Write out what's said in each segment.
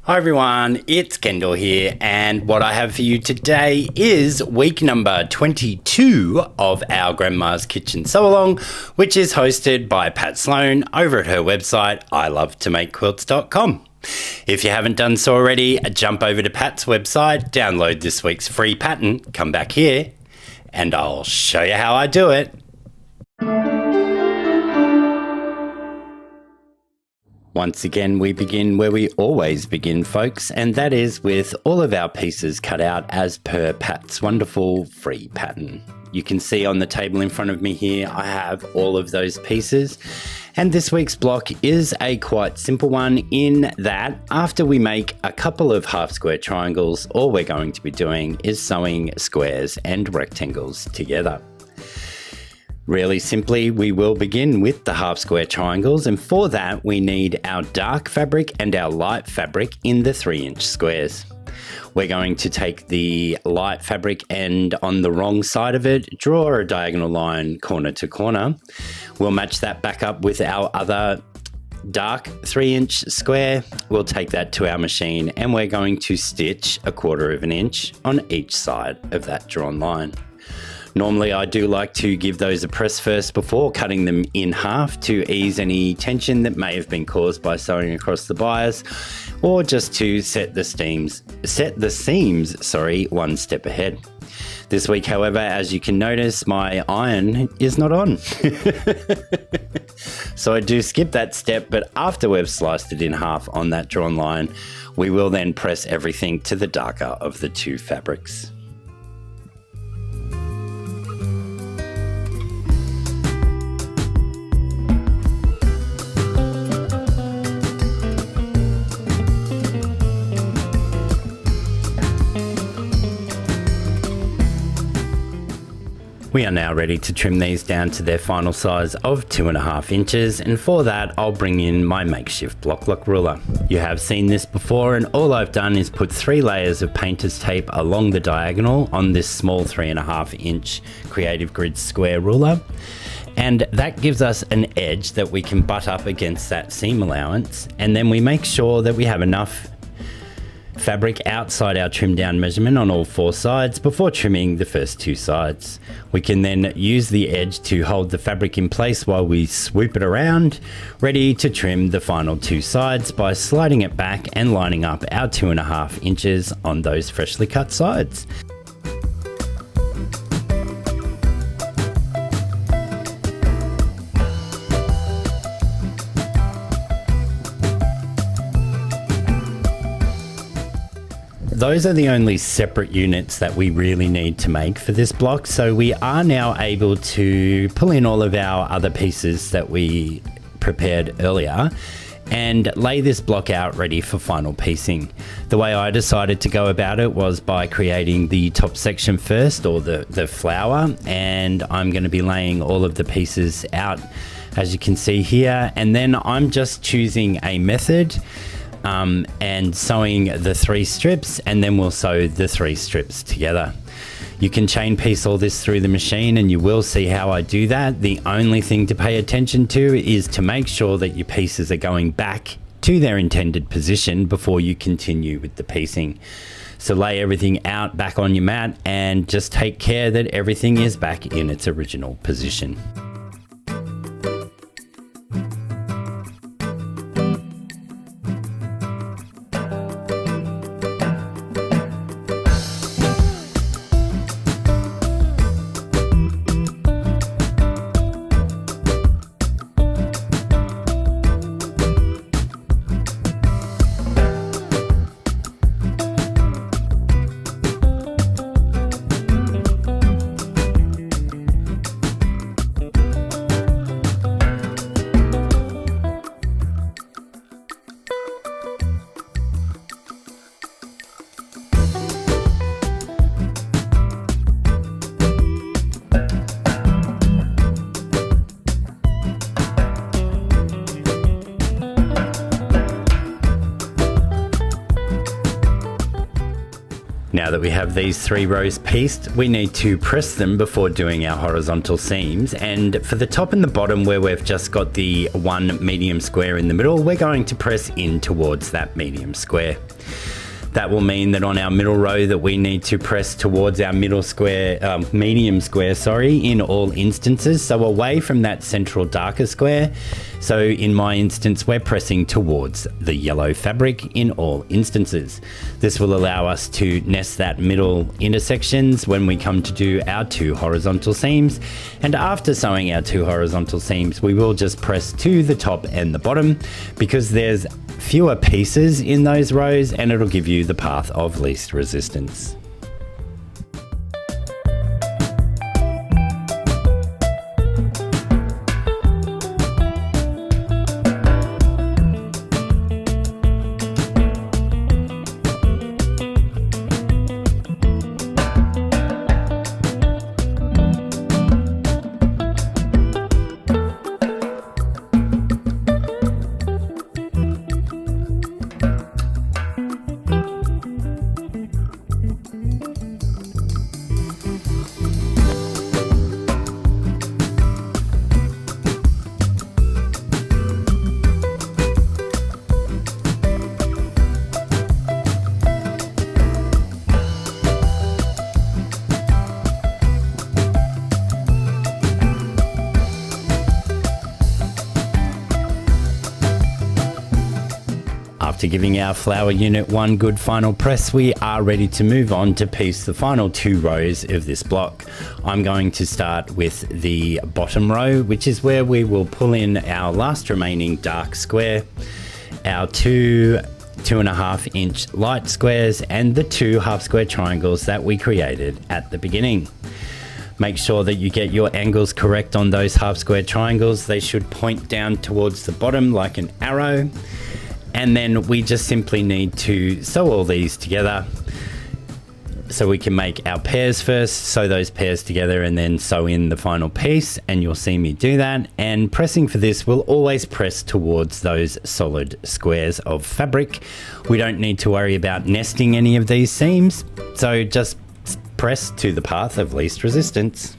Hi everyone, it's Kendall here, and what I have for you today is week number 22 of our Grandma's Kitchen Sew-Along, which is hosted by Pat Sloan over at her website, ilovetomakequilts.com. If you haven't done so already, jump over to Pat's website, download this week's free pattern, come back here, and I'll show you how I do it. Once again, we begin where we always begin, folks, and that is with all of our pieces cut out as per Pat's wonderful free pattern. You can see on the table in front of me here, I have all of those pieces. And this week's block is a quite simple one in that after we make a couple of half square triangles, all we're going to be doing is sewing squares and rectangles together. Really simply, we will begin with the half square triangles, and for that we need our dark fabric and our light fabric in the 3-inch squares. We're going to take the light fabric and on the wrong side of it, draw a diagonal line corner to corner. We'll match that back up with our other dark 3-inch square. We'll take that to our machine and we're going to stitch 1/4 inch on each side of that drawn line. Normally I do like to give those a press first before cutting them in half to ease any tension that may have been caused by sewing across the bias, or just to set the seams one step ahead. This week, however, as you can notice, my iron is not on. So I do skip that step, but after we've sliced it in half on that drawn line, we will then press everything to the darker of the two fabrics. We are now ready to trim these down to their final size of 2.5 inches, and for that I'll bring in my makeshift block lock ruler. You have seen this before, and all I've done is put 3 layers of painter's tape along the diagonal on this small 3.5 inch Creative Grid square ruler, and that gives us an edge that we can butt up against that seam allowance, and then we make sure that we have enough fabric outside our trim down measurement on all 4 sides before trimming the first 2 sides. We can then use the edge to hold the fabric in place while we swoop it around, ready to trim the final 2 sides by sliding it back and lining up our 2.5 inches on those freshly cut sides. Those are the only separate units that we really need to make for this block, so we are now able to pull in all of our other pieces that we prepared earlier and lay this block out ready for final piecing. The way I decided to go about it was by creating the top section first, or the flower, and I'm going to be laying all of the pieces out as you can see here, and then I'm just choosing a method and sewing the 3 strips, and then we'll sew the 3 strips together. You can chain piece all this through the machine and you will see how I do that. The only thing to pay attention to is to make sure that your pieces are going back to their intended position before you continue with the piecing. So lay everything out back on your mat and just take care that everything is back in its original position. Now that we have these 3 rows pieced, we need to press them before doing our horizontal seams. And for the top and the bottom, where we've just got the 1 medium square in the middle, we're going to press in towards that medium square. That will mean that on our middle row that we need to press towards our medium square, in all instances. So away from that central darker square. So in my instance, we're pressing towards the yellow fabric in all instances. This will allow us to nest that middle intersections when we come to do our 2 horizontal seams. And after sewing our 2 horizontal seams, we will just press to the top and the bottom because there's fewer pieces in those rows and it'll give you the path of least resistance. After giving our flower unit 1 good final press, we are ready to move on to piece the final 2 rows of this block. I'm going to start with the bottom row, which is where we will pull in our last remaining dark square, our 2.5 inch light squares, and the 2 half square triangles that we created at the beginning. Make sure that you get your angles correct on those half square triangles. They should point down towards the bottom like an arrow. And then we just simply need to sew all these together so we can make our pairs first, sew those pairs together and then sew in the final piece, and you'll see me do that. And pressing for this, we'll always press towards those solid squares of fabric. We don't need to worry about nesting any of these seams, so just press to the path of least resistance.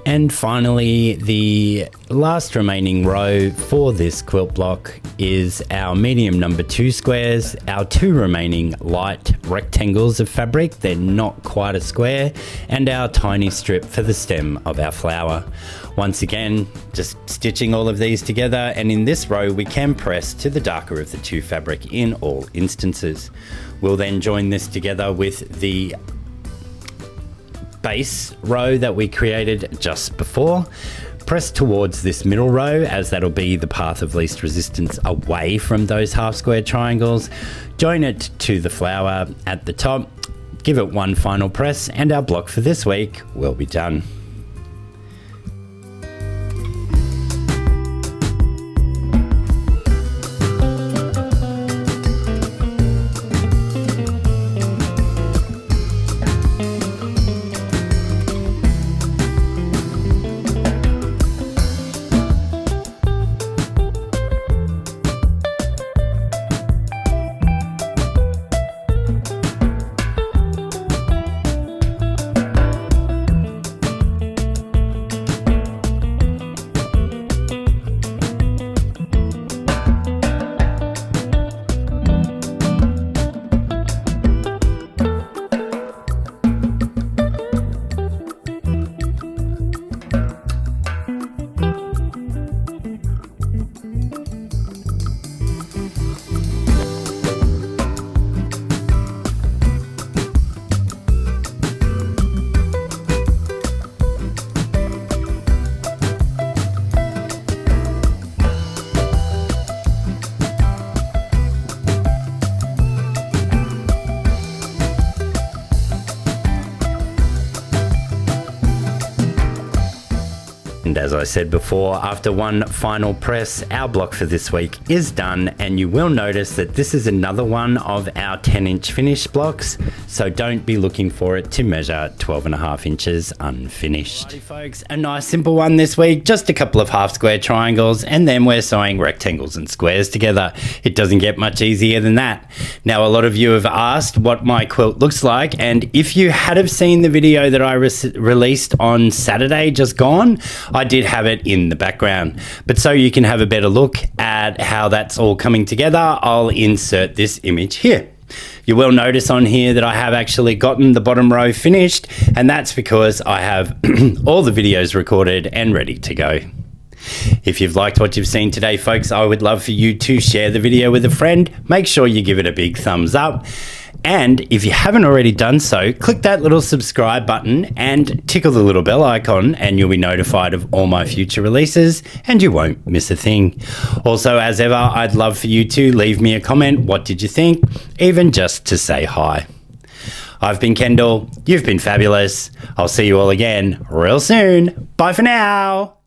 And finally, the last remaining row for this quilt block is our medium number 2 squares, our 2 remaining light rectangles of fabric, they're not quite a square, and our tiny strip for the stem of our flower. Once again, just stitching all of these together, and in this row we can press to the darker of the 2 fabric in all instances. We'll then join this together with the base row that we created just before. Press towards this middle row, as that'll be the path of least resistance away from those half square triangles. Join it to the flower at the top, give it 1 final press, and our block for this week will be done. And as I said before, after one final press, our block for this week is done, and you will notice that this is another one of our 10-inch finished blocks, so don't be looking for it to measure 12.5 inches unfinished. Alrighty folks, a nice simple one this week, just a couple of half square triangles, and then we're sewing rectangles and squares together. It doesn't get much easier than that. Now, a lot of you have asked what my quilt looks like, and if you had have seen the video that I released on Saturday just gone, I did have it in the background. But so you can have a better look at how that's all coming together, I'll insert this image here. You will notice on here that I have actually gotten the bottom row finished, and that's because I have all the videos recorded and ready to go. If you've liked what you've seen today, folks, I would love for you to share the video with a friend. Make sure you give it a big thumbs up. And if you haven't already done so, click that little subscribe button and tickle the little bell icon, and you'll be notified of all my future releases and you won't miss a thing. Also, as ever, I'd love for you to leave me a comment. What did you think? Even just to say hi. I've been Kendall. You've been fabulous. I'll see you all again real soon. Bye for now.